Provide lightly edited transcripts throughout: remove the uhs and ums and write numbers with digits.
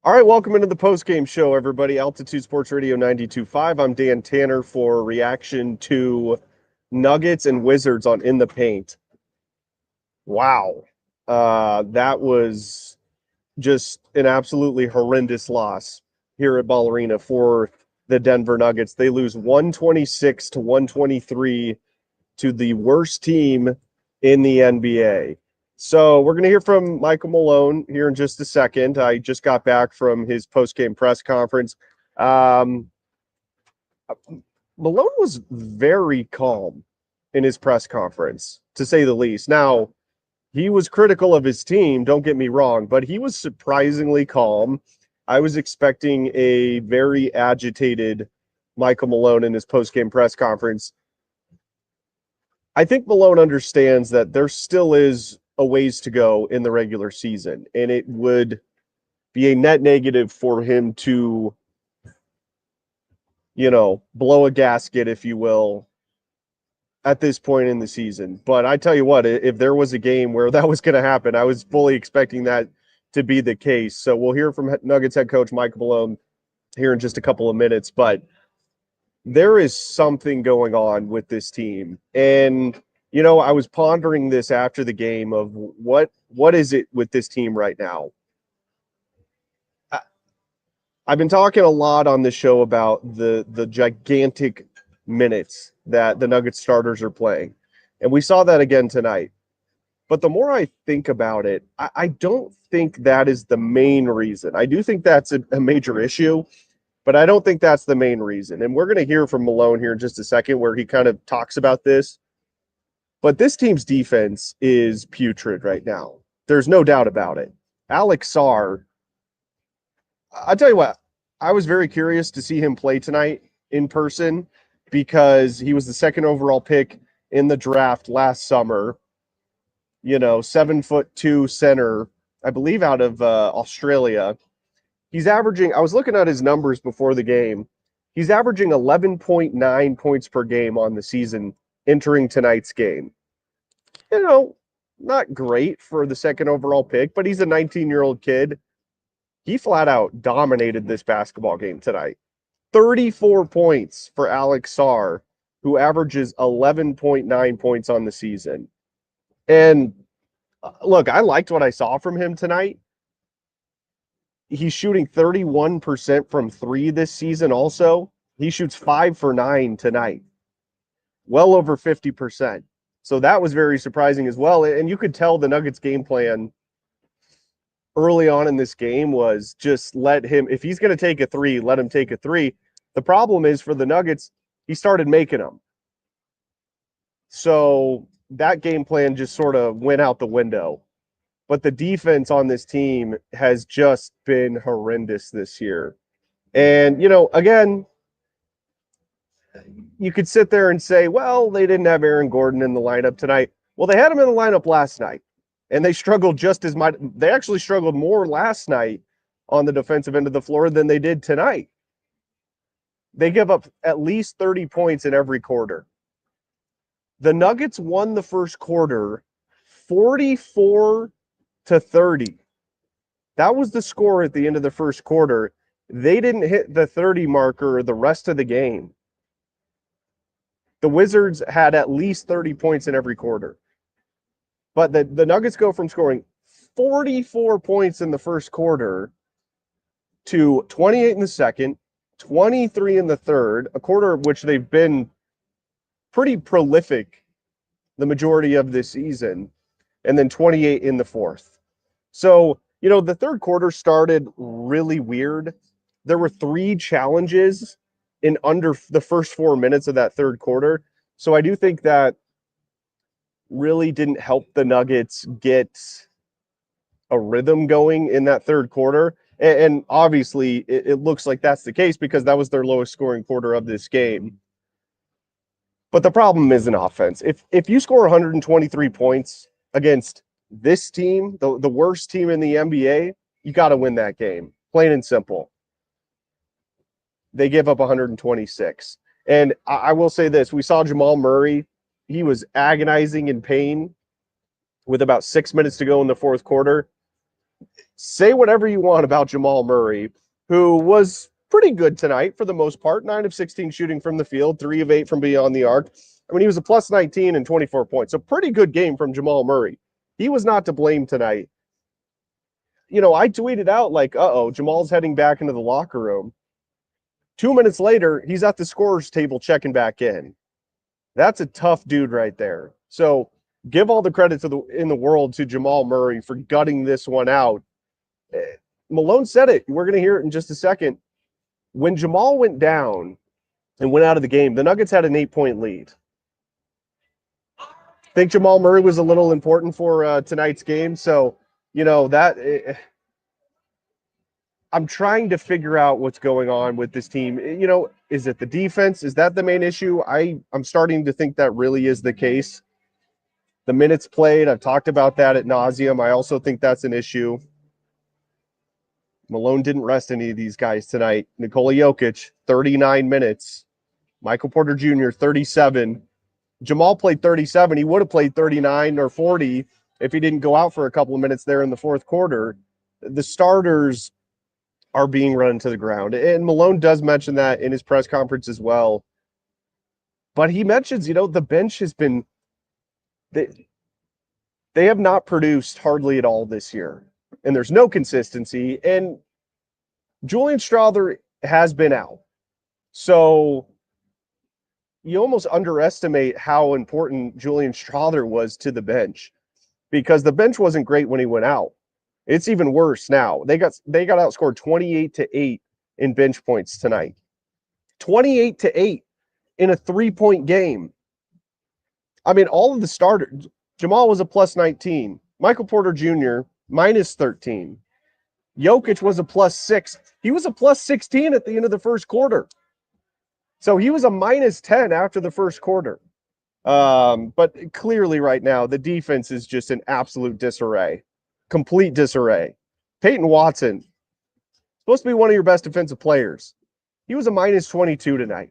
All right, welcome into the postgame show, everybody. Altitude Sports Radio 92.5. I'm Dan Tanner for reaction to Nuggets and Wizards on In the Paint. Wow. That was just an absolutely horrendous loss here at Ball Arena for the Denver Nuggets. They lose 126 to 123 to the worst team in the NBA. So we're going to hear from Michael Malone here in just a second. I just got back from his post-game press conference. Um, Malone was very calm in his press conference, to say the least. Now, he was critical of his team, don't get me wrong, but he was surprisingly calm. I was expecting a very agitated Michael Malone in his post-game press conference. I think Malone understands that there still is a ways to go in the regular season, and it would be a net negative for him to, blow a gasket, if you will, at this point in the season. But I tell you what, if there was a game where that was going to happen, I was fully expecting that to be the case. So we'll hear from Nuggets head coach Michael Malone here in just a couple of minutes. But there is something going on with this team. And, I was pondering this after the game of what is it with this team right now? I've been talking a lot on this show about the gigantic minutes that the Nuggets starters are playing. And we saw that again tonight. But the more I think about it, I don't think that is the main reason. I do think that's a major issue, but I don't think that's the main reason. And we're going to hear from Malone here in just a second where he kind of talks about this. But this team's defense is putrid right now. There's no doubt about it. Alex Sarr, I'll tell you what, I was very curious to see him play tonight in person because he was the second overall pick in the draft last summer. 7'2" center, I believe out of Australia. He's averaging, I was looking at his numbers before the game. He's averaging 11.9 points per game on the season entering tonight's game. Not great for the second overall pick, but he's a 19-year-old kid. He flat out dominated this basketball game tonight. 34 points for Alex Sarr, who averages 11.9 points on the season. And look, I liked what I saw from him tonight. He's shooting 31% from three this season also. He shoots 5 for 9 tonight. Well over 50%. So that was very surprising as well. And you could tell the Nuggets game plan early on in this game was just let him, if he's going to take a three, let him take a three. The problem is for the Nuggets, he started making them. So that game plan just sort of went out the window. But the defense on this team has just been horrendous this year. And, again, you could sit there and say, well, they didn't have Aaron Gordon in the lineup tonight. Well, they had him in the lineup last night, and they struggled just as much. They actually struggled more last night on the defensive end of the floor than they did tonight. They give up at least 30 points in every quarter. The Nuggets won the first quarter 44-30. That was the score at the end of the first quarter. They didn't hit the 30 marker the rest of the game. The Wizards had at least 30 points in every quarter. But the Nuggets go from scoring 44 points in the first quarter to 28 in the second, 23 in the third, a quarter of which they've been pretty prolific the majority of this season, and then 28 in the fourth. So, the third quarter started really weird. There were 3 challenges in under the first 4 minutes of that third quarter. So I do think that really didn't help the Nuggets get a rhythm going in that third quarter. And obviously, it looks like that's the case because that was their lowest scoring quarter of this game. But the problem is an offense. If you score 123 points against this team, the worst team in the NBA, you got to win that game. Plain and simple. They give up 126. And I will say this. We saw Jamal Murray. He was agonizing in pain with about 6 minutes to go in the fourth quarter. say whatever you want about Jamal Murray, who was pretty good tonight for the most part. 9 of 16 shooting from the field, 3 of 8 from beyond the arc. I mean, he was a plus 19 and 24 points. A pretty good game from Jamal Murray. He was not to blame tonight. I tweeted out like, uh-oh, Jamal's heading back into the locker room. 2 minutes later, he's at the scorer's table checking back in. That's a tough dude right there. So give all the credit in the world to Jamal Murray for gutting this one out. Malone said it. We're going to hear it in just a second. When Jamal went down and went out of the game, the Nuggets had an 8-point lead. Think Jamal Murray was a little important for tonight's game. So, I'm trying to figure out what's going on with this team. Is it the defense? Is that the main issue? I'm starting to think that really is the case. The minutes played, I've talked about that ad nauseum. I also think that's an issue. Malone didn't rest any of these guys tonight. Nikola Jokic, 39 minutes. Michael Porter Jr., 37. Jamal played 37. He would have played 39 or 40 if he didn't go out for a couple of minutes there in the fourth quarter. The starters are being run to the ground. And Malone does mention that in his press conference as well. But he mentions, the bench has been they have not produced hardly at all this year. And there's no consistency. And Julian Strawther has been out. So you almost underestimate how important Julian Strawther was to the bench, because the bench wasn't great when he went out. It's even worse now. They got outscored 28-8 in bench points tonight. 28-8 in a 3-point game. I mean, all of the starters. Jamal was a plus 19. Michael Porter Jr., minus 13. Jokic was a plus 6. He was a plus 16 at the end of the first quarter. So he was a minus 10 after the first quarter. But clearly right now, the defense is just an absolute disarray. Complete disarray. Peyton Watson, supposed to be one of your best defensive players. He was a minus 22 tonight.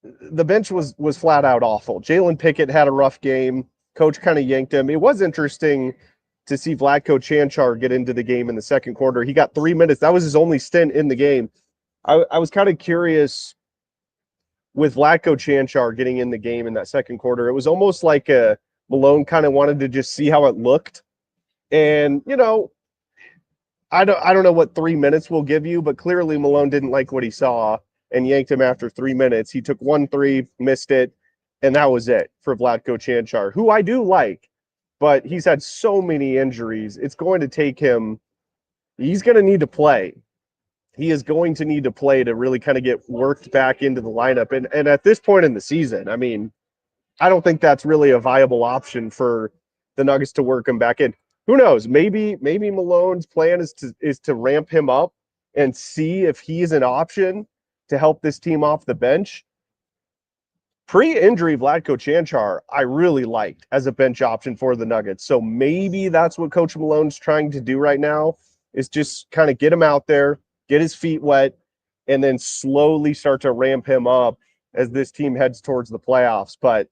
The bench was flat out awful. Jalen Pickett had a rough game. Coach kind of yanked him. It was interesting to see Vlatko Čančar get into the game in the second quarter. He got 3 minutes. That was his only stint in the game. I was kind of curious with Vlatko Čančar getting in the game in that second quarter. It was almost like Malone kind of wanted to just see how it looked. And, I don't know what 3 minutes will give you, but clearly Malone didn't like what he saw and yanked him after 3 minutes. He took 1 3, missed it, and that was it for Vlatko Čančar, who I do like, but he's had so many injuries. It's going to take him – he's going to need to play. He is going to need to play to really kind of get worked back into the lineup. And at this point in the season, I mean, I don't think that's really a viable option for the Nuggets to work him back in. Who knows? Maybe Malone's plan is to ramp him up and see if he's an option to help this team off the bench. Pre-injury Vlatko Čančar, I really liked as a bench option for the Nuggets. So maybe that's what Coach Malone's trying to do right now, is just kind of get him out there, get his feet wet, and then slowly start to ramp him up as this team heads towards the playoffs. But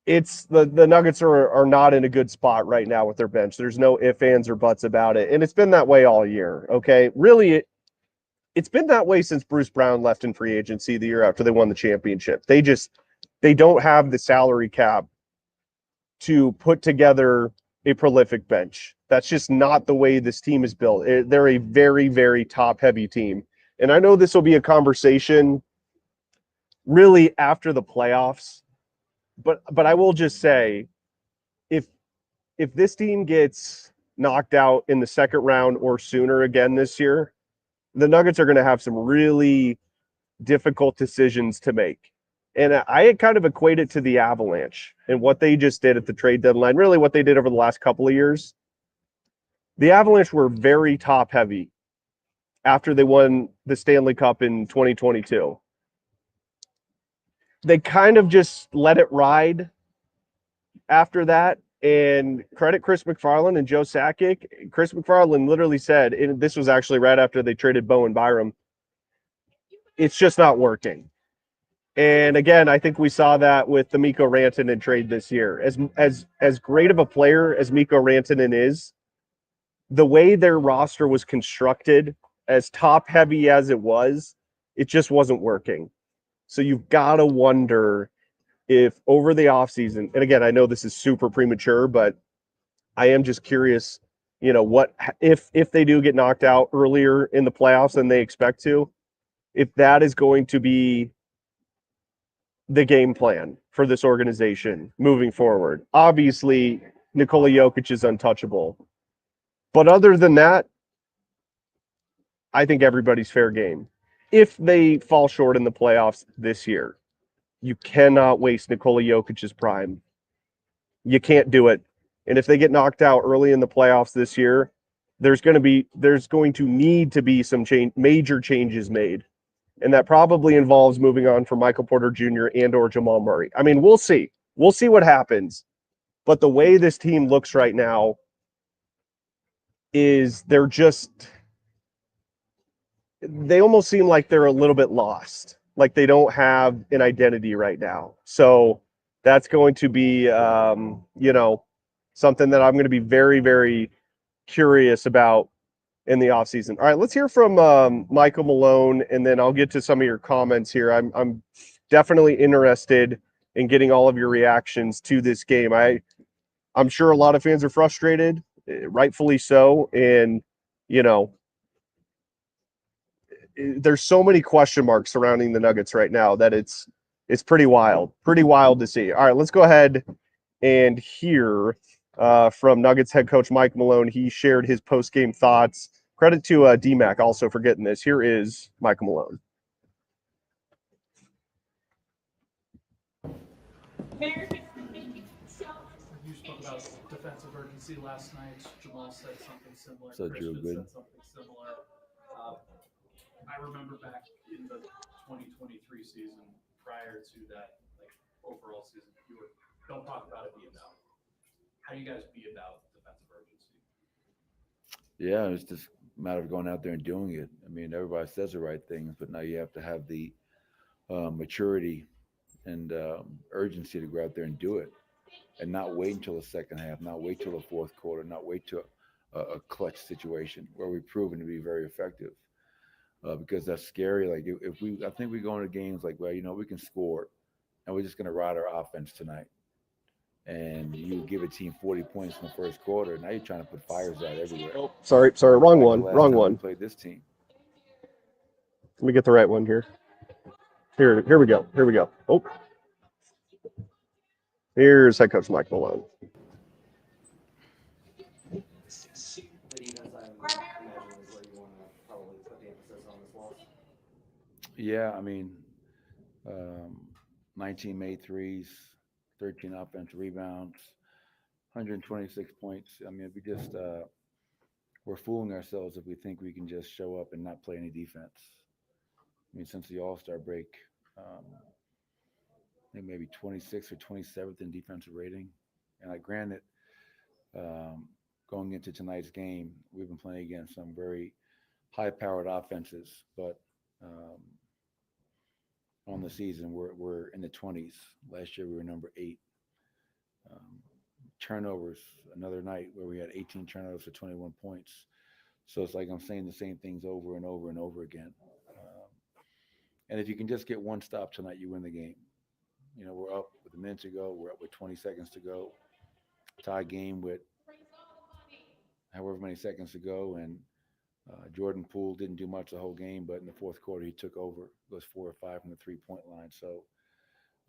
it's the Nuggets are not in a good spot right now with their bench. There's no ifs, ands, or buts about it. And it's been that way all year, okay? Really, it's been that way since Bruce Brown left in free agency the year after they won the championship. They don't have the salary cap to put together a prolific bench. That's just not the way this team is built. They're a very, very top-heavy team. And I know this will be a conversation really after the playoffs, but I will just say, if this team gets knocked out in the second round or sooner again this year, the Nuggets are going to have some really difficult decisions to make. And I kind of equate it to the Avalanche and what they just did at the trade deadline, really what they did over the last couple of years. The Avalanche were very top-heavy after they won the Stanley Cup in 2022. They kind of just let it ride after that. And credit Chris McFarland and Joe Sakic. Chris McFarland literally said, and this was actually right after they traded Bowen Byram, it's just not working. And again, I think we saw that with the Mikko Rantanen trade this year. As great of a player as Mikko Rantanen is, the way their roster was constructed, as top heavy as it was, it just wasn't working. So you've got to wonder if over the offseason, and again, I know this is super premature, but I am just curious, what if they do get knocked out earlier in the playoffs than they expect to, if that is going to be the game plan for this organization moving forward. Obviously, Nikola Jokic is untouchable. But other than that, I think everybody's fair game. If they fall short in the playoffs this year, you cannot waste Nikola Jokic's prime. You can't do it. And if they get knocked out early in the playoffs this year, there's going to need to be some major changes made. And that probably involves moving on from Michael Porter Jr. and or Jamal Murray. I mean, we'll see. We'll see what happens. But the way this team looks right now is they almost seem like they're a little bit lost. Like they don't have an identity right now. So that's going to be, something that I'm going to be very, very curious about in the offseason. All right, let's hear from Michael Malone, and then I'll get to some of your comments here. I'm definitely interested in getting all of your reactions to this game. I'm sure a lot of fans are frustrated, rightfully so, and you know there's so many question marks surrounding the Nuggets right now that it's pretty wild to see. All right, let's go ahead and hear from Nuggets head coach Mike Malone. He shared his post game thoughts. Credit to DMAC also for getting this. Here is Mike Malone. You spoke about defensive urgency last night. Jamal said something similar. So Drew, Christian good. said something similar. I remember back in the 2023 season, prior to that, like overall season, you were don't talk about it, be about it. How do you guys be about defensive urgency? Yeah, it's just a matter of going out there and doing it. I mean, everybody says the right things, but now you have to have the maturity and urgency to go out there and do it, and not wait until the second half, not wait till the fourth quarter, not wait till a clutch situation where we've proven to be very effective. Because that's scary. Like if we, I think we go into games like, well, we can score, and we're just going to ride our offense tonight. And you give a team 40 points in the first quarter. Now you're trying to put fires out everywhere. Oh, sorry, wrong Like the one, last wrong time we one. played this team. Let me get the right one here. Here we go. Here we go. Oh, here's head coach Mike Malone. The defense, I imagine, is where you want to probably put the emphasis on this loss. Yeah, I mean, um, 19 made threes, 13 offensive rebounds, 126 points. I mean, if we just we're fooling ourselves if we think we can just show up and not play any defense. I mean, since the All Star break, I think maybe 26th or 27th in defensive rating. And granted, um, going into tonight's game, we've been playing against some very high-powered offenses, but um, on the season, we're in the 20s. Last year, we were number 8. Um, Turnovers, another night where we had 18 turnovers for 21 points. So it's like I'm saying the same things over and over and over again. And if you can just get one stop tonight, you win the game. We're up with a minute to go. We're up with 20 seconds to go. Tie game with however many seconds to go. And Jordan Poole didn't do much the whole game, but in the fourth quarter, he took over, goes 4 or 5 from the 3-point line. So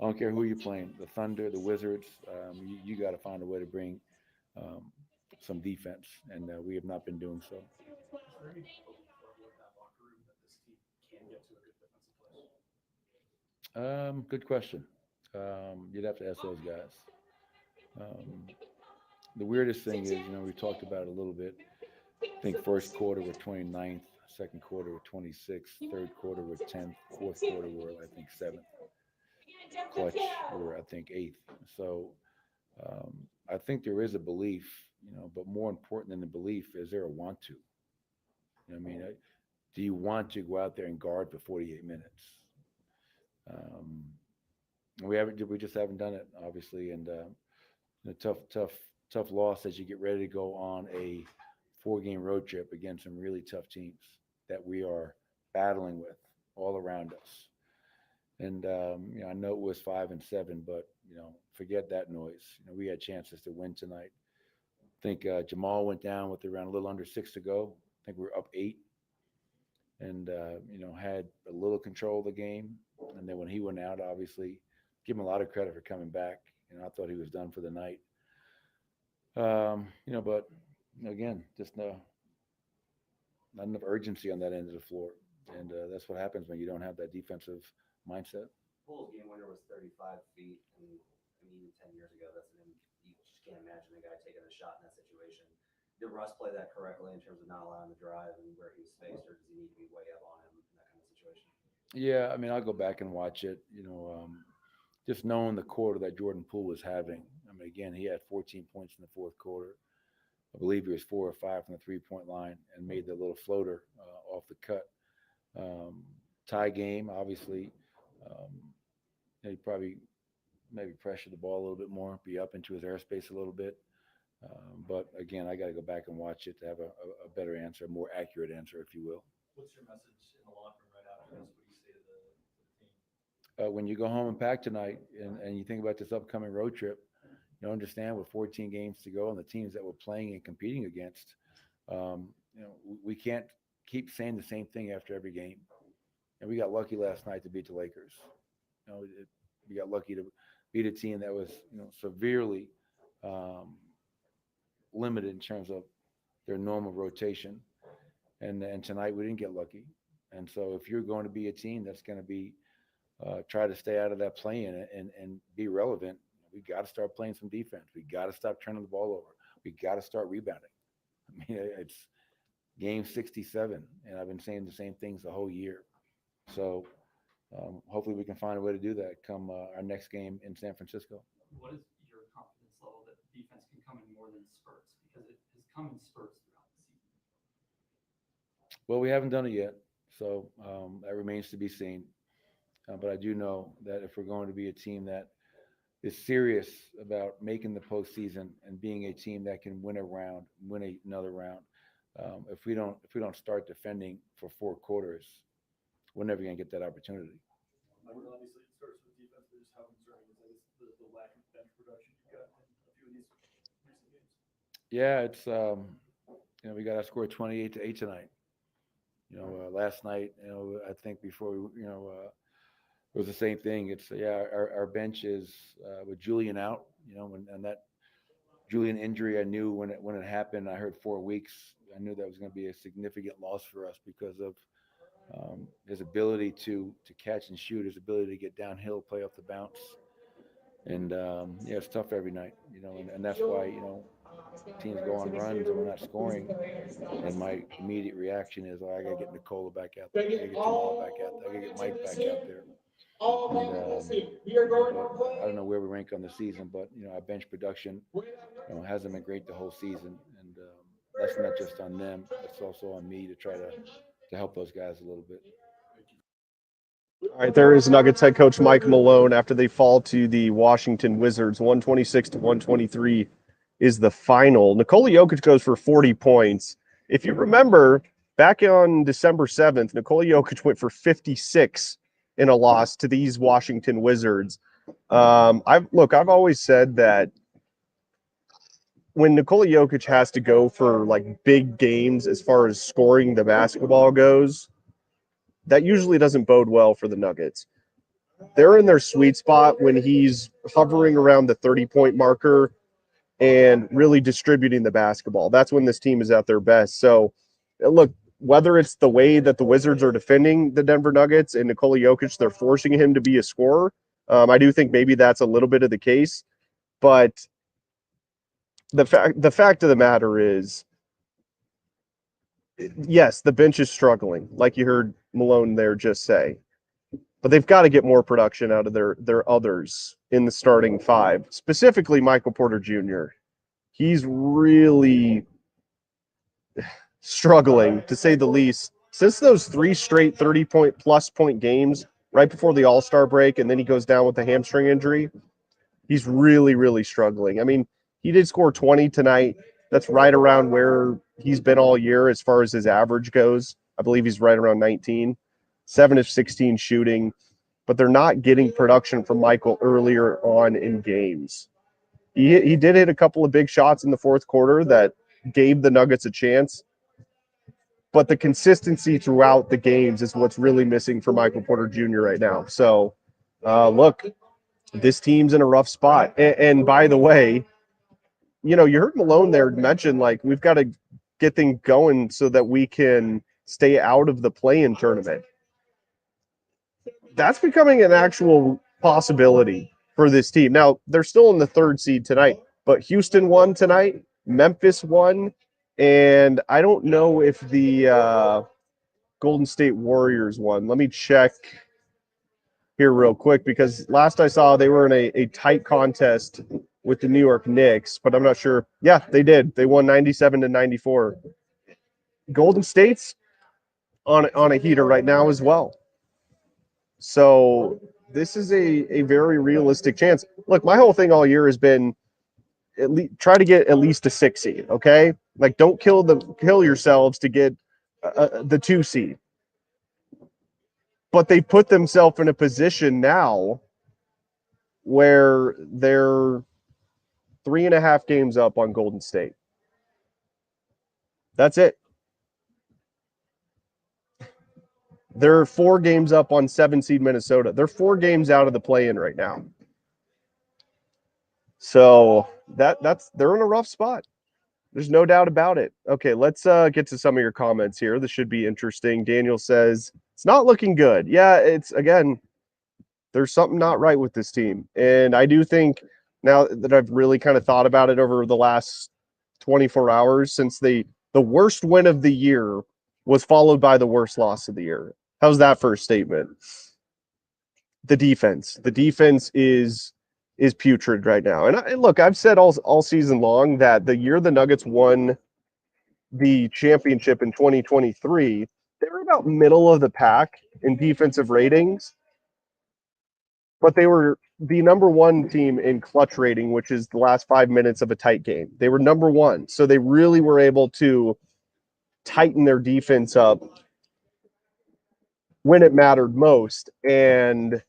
I don't care who you're playing, the Thunder, the Wizards, you got to find a way to bring um, some defense, and we have not been doing so. Is there any hope for that locker room that this team can get to a good defensive place? Good question. You'd have to ask those guys. Um, the weirdest thing is, we talked about it a little bit. I think first quarter we're 29th, second quarter we're 26th, third quarter we're 10th, fourth quarter we're I think 7th. Clutch we're I think 8th. So um, I think there is a belief, but more important than the belief is there a want to. I mean, do you want to go out there and guard for 48 minutes? Um, we just haven't done it, obviously, and a tough loss as you get ready to go on a 4-game road trip against some really tough teams that we are battling with all around us. And I know it was 5-7, but forget that noise. We had chances to win tonight. I think Jamal went down with around a little under 6 to go. I think we were up 8, and had a little control of the game. And then when he went out, obviously, give him a lot of credit for coming back. I thought he was done for the night. But again, just not enough urgency on that end of the floor, and that's what happens when you don't have that defensive mindset. Bulls game winner was 35 feet, and even 10 years ago, you just can't imagine a guy taking a shot in that situation. Did Russ play that correctly in terms of not allowing the drive and where he was spaced, or does he need to be way up on him in that kind of situation? Yeah, I mean, I'll go back and watch it. Just knowing the quarter that Jordan Poole was having. I mean, again, he had 14 points in the fourth quarter. I believe he was 4 or 5 from the 3-point line and made the little floater off the cut. Tie game, obviously. He probably maybe pressure the ball a little bit more, be up into his airspace a little bit. But again, I got to go back and watch it to have a better answer, a more accurate answer, if you will. What's your message in the locker room right after this? What do you say to the team? When you go home and pack tonight and you think about this upcoming road trip, understand with 14 games to go and the teams that we're playing and competing against, we can't keep saying the same thing after every game. And we got lucky last night to beat the Lakers. We got lucky to beat a team that was, severely limited in terms of their normal rotation. And tonight we didn't get lucky. And so if you're going to be a team that's going to be try to stay out of that play-in and be relevant, we got to start playing some defense. We got to stop turning the ball over. We got to start rebounding. I mean, it's game 67, and I've been saying the same things the whole year. So hopefully we can find a way to do that come our next game in San Francisco. What is your confidence level that the defense can come in more than spurts? Because it has come in spurts throughout the season. Well, we haven't done it yet, so that remains to be seen. But I do know that if we're going to be a team that is serious about making the postseason and being a team that can win another round, if we don't start defending for 4 quarters, we're never going to get that opportunity. Obviously, it starts with defense, but just how concerning is the lack of bench production you've got in a few of these recent games? Yeah, it's we got to score 28-8 tonight. Last night, I think before it was the same thing. It's our bench is with Julian out, and that Julian injury, I knew when it happened. I heard 4 weeks. I knew that was going to be a significant loss for us because of his ability to catch and shoot, his ability to get downhill, play off the bounce, and it's tough every night, and that's why teams go on runs and we're not scoring. And my immediate reaction is, I got to get Nikola back out there. I got to get Jamal back out there. I got to get Mike back out there. And, I don't know where we rank on the season, but our bench production hasn't been great the whole season, and that's not just on them. It's also on me to try to help those guys a little bit. All right, there is Nuggets head coach Mike Malone after they fall to the Washington Wizards. 126-123 is the final. Nikola Jokic goes for 40 points. If you remember, back on December 7th, Nikola Jokic went for 56 in a loss to these Washington Wizards. I've always said that when Nikola Jokic has to go for like big games as far as scoring the basketball goes, that usually doesn't bode well for the Nuggets. They're in their sweet spot when he's hovering around the 30-point marker and really distributing the basketball. That's when this team is at their best. So, look, whether it's the way that the Wizards are defending the Denver Nuggets and Nikola Jokic, they're forcing him to be a scorer. I do think maybe that's a little bit of the case. But the fact of the matter is, yes, the bench is struggling, like you heard Malone there just say. But they've got to get more production out of their others in the starting 5, specifically Michael Porter Jr. He's really struggling, to say the least. Since those 3 straight 30-plus point games right before the All-Star break, and then he goes down with a hamstring injury, he's really, really struggling. I mean, he did score 20 tonight. That's right around where he's been all year as far as his average goes. I believe he's right around 19, 7 of 16 shooting, but they're not getting production from Michael earlier on in games. He did hit a couple of big shots in the fourth quarter that gave the Nuggets a chance, but the consistency throughout the games is what's really missing for Michael Porter Jr. right now. So, look, this team's in a rough spot. And by the way, you heard Malone there mention, like, we've got to get things going so that we can stay out of the play-in tournament. That's becoming an actual possibility for this team. Now, they're still in the 3rd seed tonight, but Houston won tonight, Memphis won, and I don't know if the Golden State Warriors won. Let me check here real quick, because last I saw they were in a tight contest with the New York Knicks, but I'm not sure. Yeah, they did. They won 97-94. Golden State's on a heater right now as well. So this is a very realistic chance. Look, my whole thing all year has been at least try to get at least a 6 seed, okay? Like, don't kill yourselves to get the 2 seed. But they put themselves in a position now where they're 3.5 games up on Golden State. That's it. They're 4 games up on 7 seed Minnesota. They're 4 games out of the play-in right now. So they're in a rough spot. There's no doubt about it. Okay, let's get to some of your comments here. This should be interesting. Daniel says, it's not looking good. Yeah, it's, again, there's something not right with this team. And I do think, now that I've really kind of thought about it over the last 24 hours, since the worst win of the year was followed by the worst loss of the year. How's that first statement? The defense. The defense is putrid right now. And look, I've said all season long that the year the Nuggets won the championship in 2023, they were about middle of the pack in defensive ratings, but they were the number 1 team in clutch rating, which is the last 5 minutes of a tight game. They were number 1. So they really were able to tighten their defense up when it mattered most. And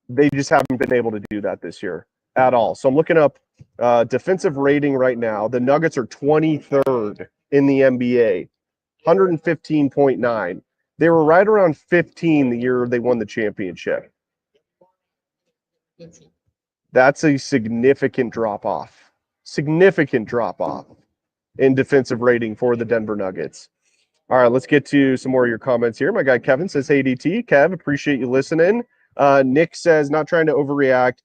they just haven't been able to do that this year at all. So I'm looking up defensive rating right now. The Nuggets are 23rd in the NBA, 115.9. They were right around 15 the year they won the championship. That's a significant drop-off. Significant drop-off in defensive rating for the Denver Nuggets. All right, let's get to some more of your comments here. My guy Kevin says, hey, DT. Kev, appreciate you listening. Nick says, not trying to overreact,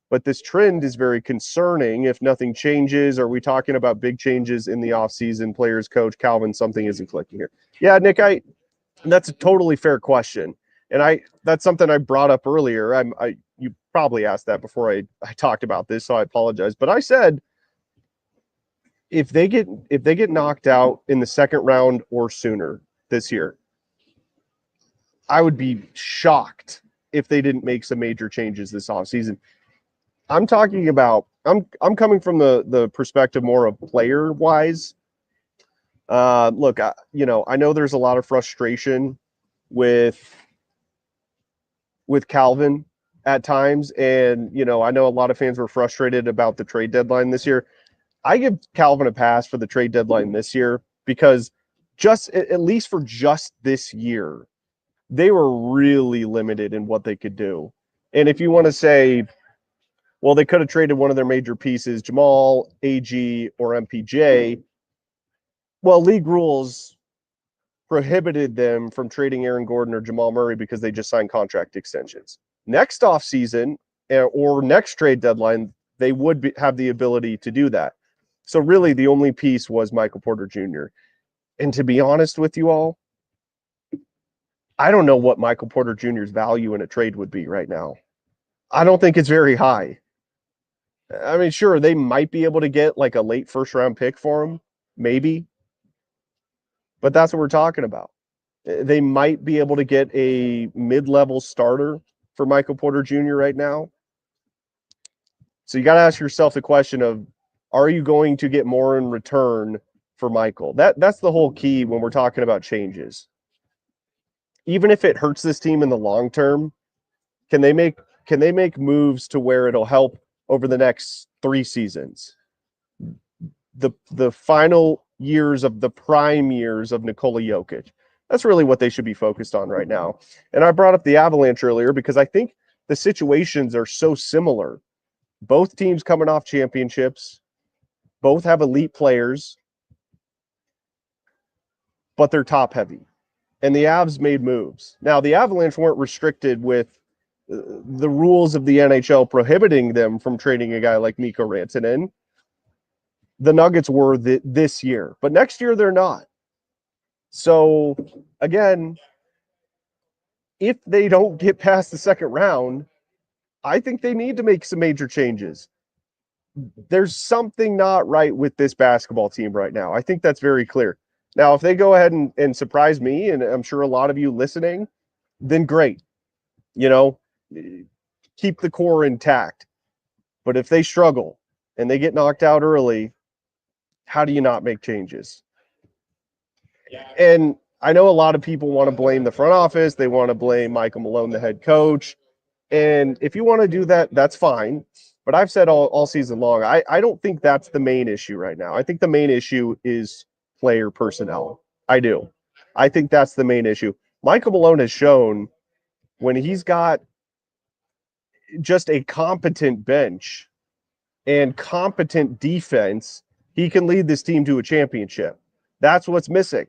but this trend is very concerning. If nothing changes, are we talking about big changes in the offseason? Players, coach, Calvin, something isn't clicking here. Yeah, Nick, that's a totally fair question. And that's something I brought up earlier. You probably asked that before I talked about this, so I apologize. But I said, if they get knocked out in the second round or sooner this year, I would be shocked if they didn't make some major changes this offseason. I'm talking about, I'm coming from the perspective more of player wise. Look, I know there's a lot of frustration with Calvin at times, and I know a lot of fans were frustrated about the trade deadline this year. I give Calvin a pass for the trade deadline this year because just at least for just this year, they were really limited in what they could do. And if you want to say, well, they could have traded one of their major pieces, Jamal, AG, or MPJ. Well, league rules prohibited them from trading Aaron Gordon or Jamal Murray because they just signed contract extensions. Next offseason or next trade deadline, they would have the ability to do that. So really the only piece was Michael Porter Jr. And to be honest with you all, I don't know what Michael Porter Jr.'s value in a trade would be right now. I don't think it's very high. I mean, sure, they might be able to get like a late first round pick for him, maybe. But that's what we're talking about. They might be able to get a mid-level starter for Michael Porter Jr. right now. So you got to ask yourself the question of, are you going to get more in return for Michael? That's the whole key when we're talking about changes. Even if it hurts this team in the long term, can they make moves to where it'll help over the next 3 seasons? The final years of the prime years of Nikola Jokic. That's really what they should be focused on right now. And I brought up the Avalanche earlier because I think the situations are so similar. Both teams coming off championships, both have elite players, but they're top heavy. And the Avs made moves. Now, the Avalanche weren't restricted with the rules of the NHL prohibiting them from trading a guy like Mikko Rantanen. The Nuggets were this year, but next year they're not. So, again, if they don't get past the second round, I think they need to make some major changes. There's something not right with this basketball team right now. I think that's very clear. Now, if they go ahead and surprise me, and I'm sure a lot of you listening, then great. You know, keep the core intact. But if they struggle and they get knocked out early, how do you not make changes? And I know a lot of people want to blame the front office. They want to blame Michael Malone, the head coach. And if you want to do that, that's fine. But I've said all season long, I don't think that's the main issue right now. I think the main issue is player personnel. I do. I think that's the main issue. Michael Malone has shown when he's got just a competent bench and competent defense, he can lead this team to a championship. That's what's missing.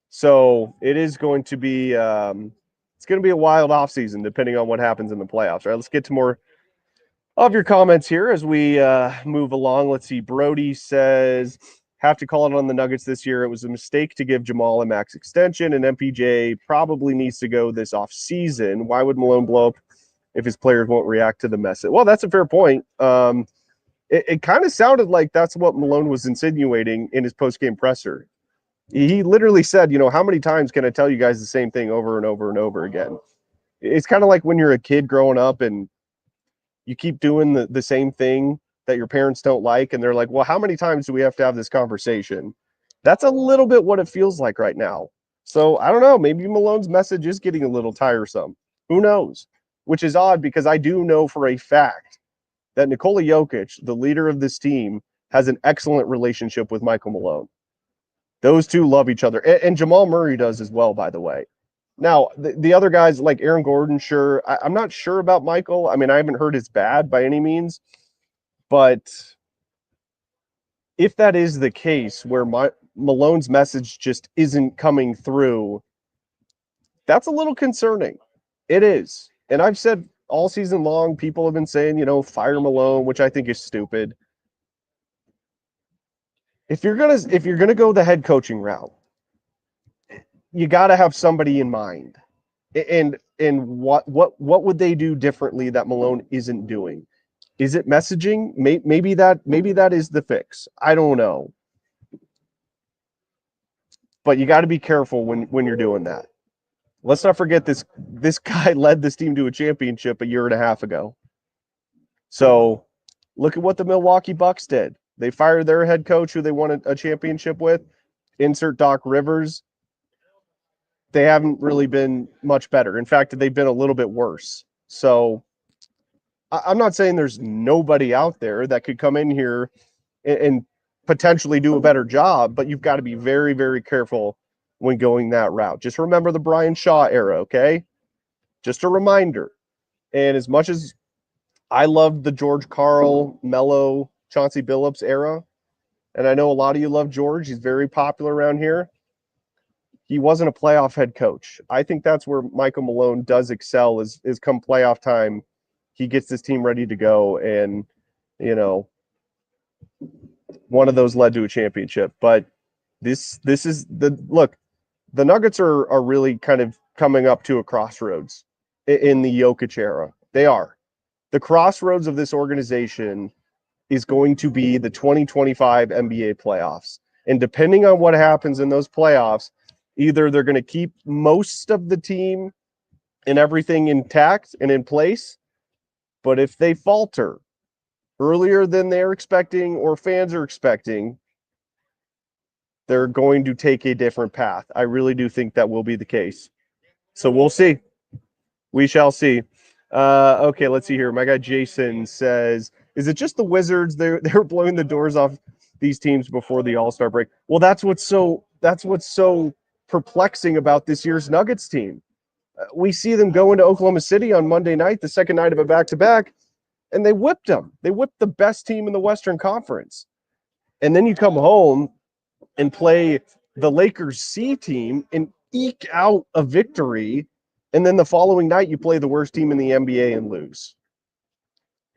So it is going to be it's going to be a wild offseason depending on what happens in the playoffs. All right, let's get to more of your comments here as we move along. Let's see. Brody says, have to call it on the Nuggets this year. It was a mistake to give Jamal a max extension, and MPJ probably needs to go this offseason. Why would Malone blow up if his players won't react to the message? Well, that's a fair point. It kind of sounded like that's what Malone was insinuating in his post-game presser. He literally said, you know, how many times can I tell you guys the same thing over and over and over again? It's kind of like when you're a kid growing up and you keep doing the same thing that your parents don't like, and they're like, well, how many times do we have to have this conversation? That's a little bit what it feels like right now. So I don't know, maybe Malone's message is getting a little tiresome. Who knows? Which is odd because I do know for a fact that Nikola Jokic, the leader of this team, has an excellent relationship with Michael Malone. Those two love each other. And Jamal Murray does as well, by the way. Now, the other guys like Aaron Gordon, sure. I'm not sure about Michael. I mean, I haven't heard it's bad by any means. But if that is the case where Malone's message just isn't coming through, that's a little concerning. It is. And I've said all season long, people have been saying, you know, fire Malone, which I think is stupid. If you're gonna go the head coaching route, you got to have somebody in mind. And what would they do differently that Malone isn't doing? Is it messaging? Maybe that is the fix. I don't know. But you got to be careful when you're doing that. Let's not forget this guy led this team to a championship a year and a half ago. So look at what the Milwaukee Bucks did. They fired their head coach who they won a championship with. Insert Doc Rivers. They haven't really been much better. In fact, they've been a little bit worse. So I'm not saying there's nobody out there that could come in here and potentially do a better job, but you've got to be very, very careful when going that route. Just remember the Brian Shaw era, okay? Just a reminder. And as much as I loved the George Karl, Melo, Chauncey Billups era, and I know a lot of you love George. He's very popular around here. He wasn't a playoff head coach. I think that's where Michael Malone does excel is come playoff time, he gets this team ready to go. And, you know, one of those led to a championship. But this is the Nuggets are really kind of coming up to a crossroads in the Jokic era. They are. The crossroads of this organization is going to be the 2025 NBA playoffs. And depending on what happens in those playoffs, either they're going to keep most of the team and everything intact and in place, but if they falter, earlier than they're expecting or fans are expecting, they're going to take a different path. I really do think that will be the case. So we'll see. We shall see. Okay, let's see here. My guy Jason says, "Is it just the Wizards? They're blowing the doors off these teams before the All-Star break." Well, that's what's so perplexing about this year's Nuggets team. We see them go into Oklahoma City on Monday night, the second night of a back-to-back, and they whipped them. They whipped the best team in the Western Conference. And then you come home and play the Lakers C team and eke out a victory. And then the following night, you play the worst team in the NBA and lose.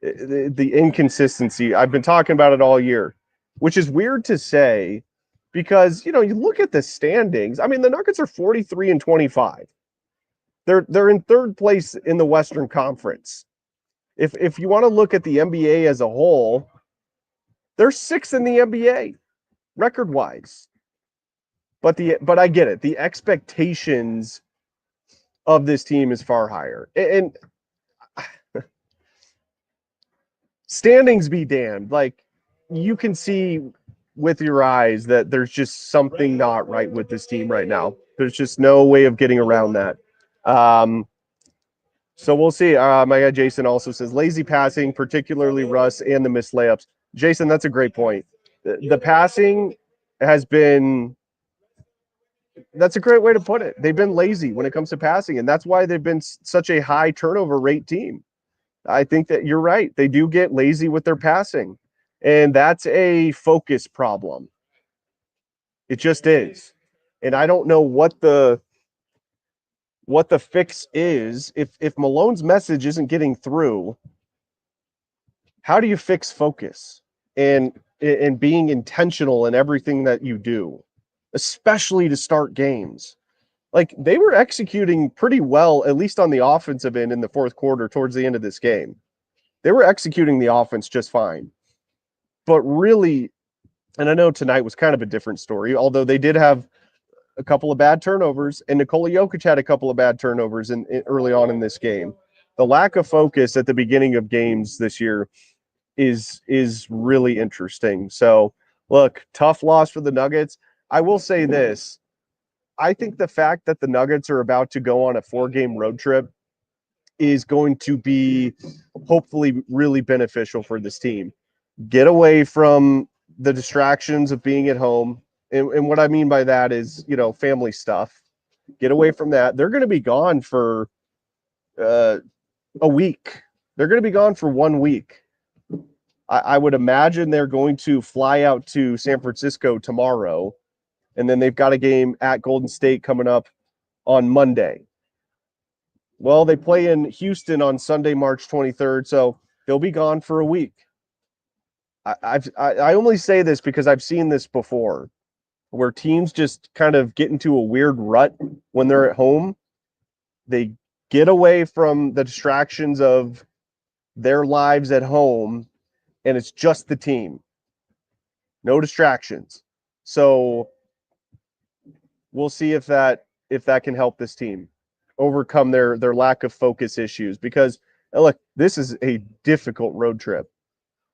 The inconsistency, I've been talking about it all year, which is weird to say because, you look at the standings. I mean, the Nuggets are 43-25. They're in third place in the Western Conference. If you want to look at the NBA as a whole, they're sixth in the NBA record-wise. But I get it. The expectations of this team is far higher. And standings be damned. Like, you can see with your eyes that there's just something not right with this team right now. There's just no way of getting around that. So we'll see. My guy Jason also says lazy passing, particularly Russ and the missed layups. Jason, that's a great point. The passing has been that's a great way to put it. They've been lazy when it comes to passing, and that's why they've been such a high turnover rate team. I think that you're right. They do get lazy with their passing, and that's a focus problem. It just is. And I don't know what the fix is. If Malone's message isn't getting through, how do you fix focus and being intentional in everything that you do, especially to start games? Like, they were executing pretty well, at least on the offensive end in the fourth quarter towards the end of this game. They were executing the offense just fine. But really, and I know tonight was kind of a different story, although they did have a couple of bad turnovers, and Nikola Jokic had a couple of bad turnovers early on in this game. The lack of focus at the beginning of games this year is really interesting. So, look, tough loss for the Nuggets. I will say this. I think the fact that the Nuggets are about to go on a 4-game road trip is going to be hopefully really beneficial for this team. Get away from the distractions of being at home. And what I mean by that is, family stuff. Get away from that. They're going to be gone for a week. They're going to be gone for 1 week. I would imagine they're going to fly out to San Francisco tomorrow, and then they've got a game at Golden State coming up on Monday. Well, they play in Houston on Sunday, March 23rd, so they'll be gone for a week. I only say this because I've seen this before, where teams just kind of get into a weird rut when they're at home. They get away from the distractions of their lives at home, and it's just the team. No distractions. So we'll see if that can help this team overcome their lack of focus issues, because look, this is a difficult road trip.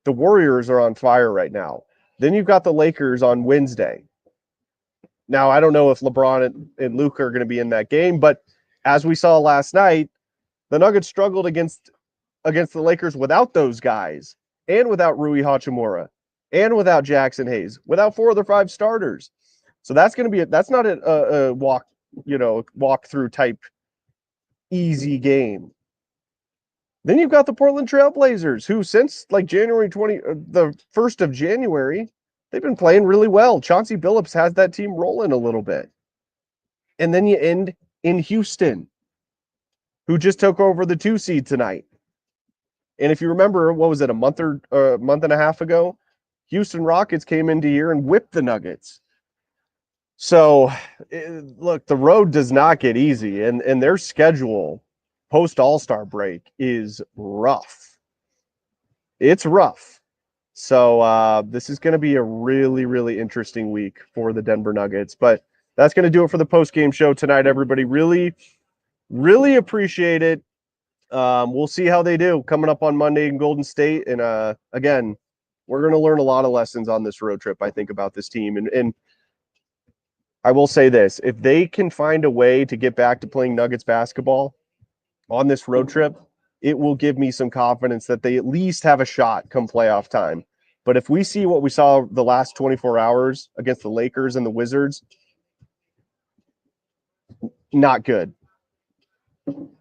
The Warriors are on fire right now. Then you've got the Lakers on Wednesday. Now, I don't know if LeBron and Luka are going to be in that game, but as we saw last night, the Nuggets struggled against the Lakers without those guys, and without Rui Hachimura, and without Jackson Hayes, without 4 of their 5 starters. So that's not a walk through type easy game. Then you've got the Portland Trailblazers, who since like the 1st of January, they've been playing really well. Chauncey Billups has that team rolling a little bit. And then you end in Houston, who just took over the 2 seed tonight. And if you remember, what was it, a month and a half ago? Houston Rockets came into here and whipped the Nuggets. So, look, the road does not get easy, and their schedule post All-Star break is rough. It's rough. So this is going to be a really, really interesting week for the Denver Nuggets. But that's going to do it for the post-game show tonight, everybody. Really, really appreciate it. We'll see how they do coming up on Monday in Golden State. And again, we're going to learn a lot of lessons on this road trip, I think, about this team. And I will say this, if they can find a way to get back to playing Nuggets basketball on this road trip, it will give me some confidence that they at least have a shot come playoff time. But if we see what we saw the last 24 hours against the Lakers and the Wizards, not good.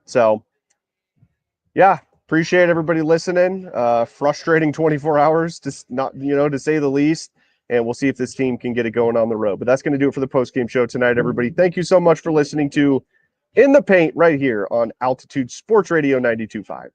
So, yeah, appreciate everybody listening. Frustrating 24 hours to say the least. And we'll see if this team can get it going on the road. But that's going to do it for the postgame show tonight, everybody. Thank you so much for listening to In the Paint right here on Altitude Sports Radio 92.5.